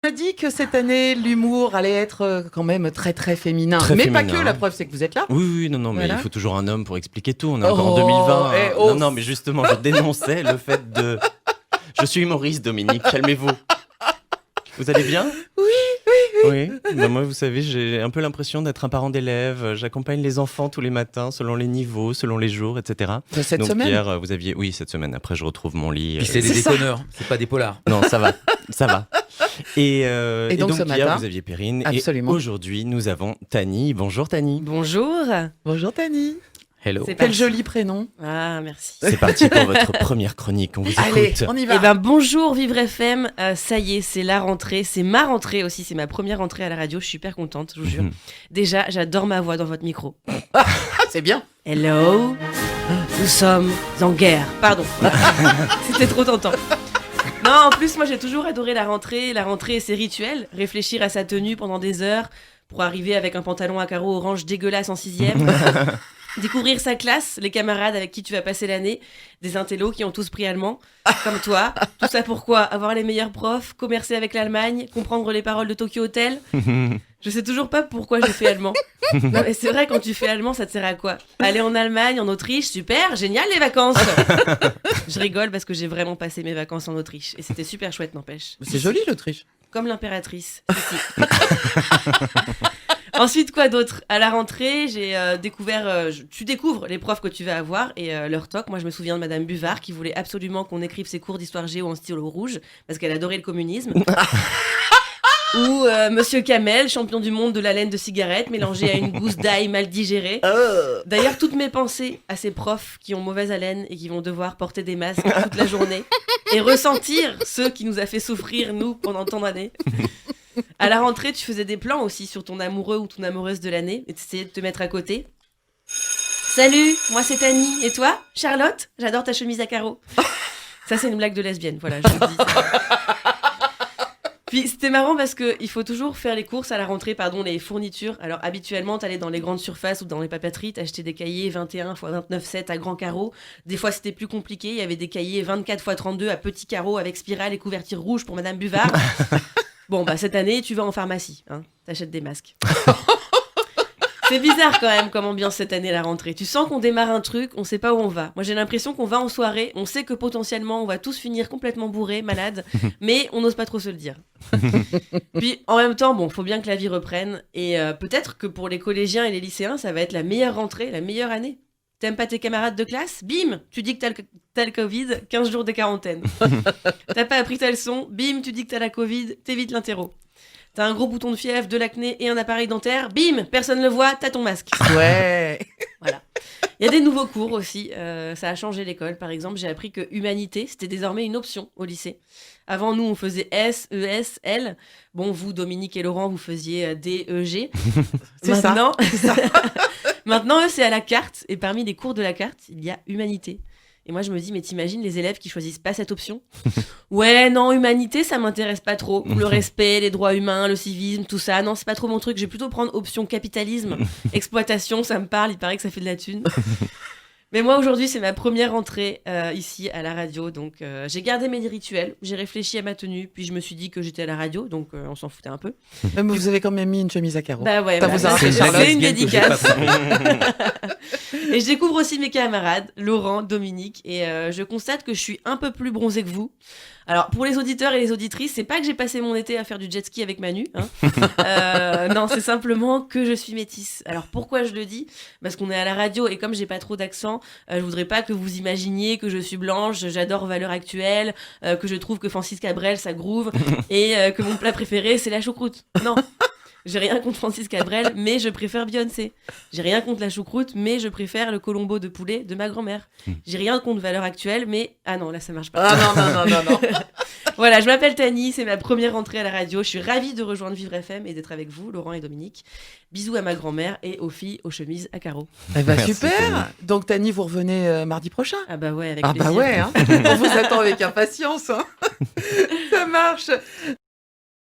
a dit que cette année, l'humour allait être quand même très très féminin. Très mais féminin, pas que, la preuve c'est que vous êtes là. Oui, non, mais Voilà. il faut toujours un homme pour expliquer tout. On est encore en 2020. Non, mais justement, je dénonçais le fait de... Je suis humoriste, Dominique, calmez-vous. Vous allez bien ? Oui. Bah, moi, vous savez, j'ai un peu l'impression d'être un parent d'élève. J'accompagne les enfants tous les matins, selon les niveaux, selon les jours, etc. Cette Donc semaine hier, vous aviez... Oui, cette semaine. Après, je retrouve mon lit. Puis c'est des déconneurs, c'est pas des polars. Non, ça va. Et donc, donc ce hier, matin, vous aviez Perrine. absolument. Et aujourd'hui, nous avons Tani. Bonjour, Tani. Bonjour. Bonjour Tani. Hello. C'est Quel parti. joli prénom. Ah, merci. C'est parti pour votre première chronique. On vous Allez, écoute. on y va. Eh ben bonjour Vivre FM, ça y est, c'est la rentrée, c'est ma rentrée aussi, c'est ma première rentrée à la radio, je suis super contente, je vous jure. Déjà, j'adore ma voix dans votre micro. Ah, c'est bien. Hello, nous sommes en guerre. Pardon, c'était trop tentant. Non, en plus, moi j'ai toujours adoré la rentrée et ses rituels, réfléchir à sa tenue pendant des heures pour arriver avec un pantalon à carreaux orange dégueulasse en 6e. Découvrir sa classe, les camarades avec qui tu vas passer l'année, des intellos qui ont tous pris allemand, comme toi. Tout ça pourquoi ? Avoir les meilleurs profs, commercer avec l'Allemagne, comprendre les paroles de Tokyo Hotel. Je sais toujours pas pourquoi j'ai fait allemand. Non, mais c'est vrai, quand tu fais allemand, ça te sert à quoi ? Aller en Allemagne, en Autriche, super, génial les vacances. Je rigole parce que j'ai vraiment passé mes vacances en Autriche et c'était super chouette, n'empêche. C'est joli l'Autriche. Comme l'impératrice. Si. Ensuite, quoi d'autre ? À la rentrée, j'ai découvert... tu découvres les profs que tu vas avoir et leur talk. Moi, je me souviens de Madame Buvard qui voulait absolument qu'on écrive ses cours d'histoire géo en stylo rouge parce qu'elle adorait le communisme. Ou Monsieur Kamel, champion du monde de la laine de cigarette mélangée à une gousse d'ail mal digérée. D'ailleurs, toutes mes pensées à ces profs qui ont mauvaise haleine et qui vont devoir porter des masques toute la journée et ressentir ce qui nous a fait souffrir, nous, pendant tant d'années. À la rentrée, tu faisais des plans aussi sur ton amoureux ou ton amoureuse de l'année et tu essayais de te mettre à côté. Salut, moi c'est Tani. Et toi, Charlotte ? J'adore ta chemise à carreaux. Ça, c'est une blague de lesbienne, voilà, je le dis. Puis c'était marrant parce qu'il faut toujours faire les courses à la rentrée, les fournitures. Alors habituellement, t'allais dans les grandes surfaces ou dans les papeteries, t'achetais des cahiers 21 x 29,7 à grands carreaux. Des fois, c'était plus compliqué, il y avait des cahiers 24 x 32 à petits carreaux avec spirale et couverture rouge pour Madame Buvard. Bon, cette année, tu vas en pharmacie, hein, t'achètes des masques. C'est bizarre quand même comme ambiance cette année, la rentrée. Tu sens qu'on démarre un truc, on sait pas où on va. Moi, j'ai l'impression qu'on va en soirée, on sait que potentiellement, on va tous finir complètement bourrés, malades, mais on n'ose pas trop se le dire. Puis, en même temps, faut bien que la vie reprenne. Et peut-être que pour les collégiens et les lycéens, ça va être la meilleure rentrée, la meilleure année. T'aimes pas tes camarades de classe ? Bim, tu dis que t'as le Covid, 15 jours de quarantaine. T'as pas appris ta leçon ? Bim, tu dis que t'as la Covid, t'évites l'interro. T'as un gros bouton de fièvre, de l'acné et un appareil dentaire. Bim, personne le voit, t'as ton masque. Ouais. Voilà. Il y a des nouveaux cours aussi. Ça a changé l'école. Par exemple, j'ai appris que humanité, c'était désormais une option au lycée. Avant, nous, on faisait S, ES, L. Bon, vous, Dominique et Laurent, vous faisiez D, E, G. C'est Maintenant, ça. Maintenant, eux, c'est à la carte. Et parmi les cours de la carte, il y a humanité. Et moi, je me dis, mais t'imagines les élèves qui choisissent pas cette option ? Ouais, non, humanité, ça m'intéresse pas trop. Le respect, les droits humains, le civisme, tout ça. Non, c'est pas trop mon truc. Je vais plutôt prendre option capitalisme, exploitation, ça me parle. Il paraît que ça fait de la thune. Mais moi, aujourd'hui, c'est ma première rentrée ici à la radio. Donc, j'ai gardé mes rituels. J'ai réfléchi à ma tenue. Puis, je me suis dit que j'étais à la radio. Donc, on s'en foutait un peu. Mais vous avez quand même mis une chemise à carreaux. Bah ouais, Ça voilà. vous a rappelé C'est Charlotte. C'est une lesbienne que j'ai dédicace. pas Et je découvre aussi mes camarades, Laurent, Dominique, et je constate que je suis un peu plus bronzée que vous. Alors, pour les auditeurs et les auditrices, c'est pas que j'ai passé mon été à faire du jet ski avec Manu, hein. Non, c'est simplement que je suis métisse. Alors, pourquoi je le dis ? Parce qu'on est à la radio, et comme j'ai pas trop d'accent, je voudrais pas que vous imaginiez que je suis blanche, j'adore Valeurs Actuelles, que je trouve que Francis Cabrel, ça groove, et que mon plat préféré, c'est la choucroute. Non. J'ai rien contre Francis Cabrel, mais je préfère Beyoncé. J'ai rien contre la choucroute, mais je préfère le colombo de poulet de ma grand-mère. J'ai rien contre Valeurs Actuelles, mais... Ah non, là, ça marche pas. Ah non. Voilà, je m'appelle Tani, c'est ma première rentrée à la radio. Je suis ravie de rejoindre Vivre FM et d'être avec vous, Laurent et Dominique. Bisous à ma grand-mère et aux filles aux chemises à carreaux. Eh ben, Merci, super. Tani. Donc Tani, vous revenez mardi prochain. Ah bah ouais, avec Ah plaisir. bah ouais, hein. On vous attend avec impatience. Hein. Ça marche.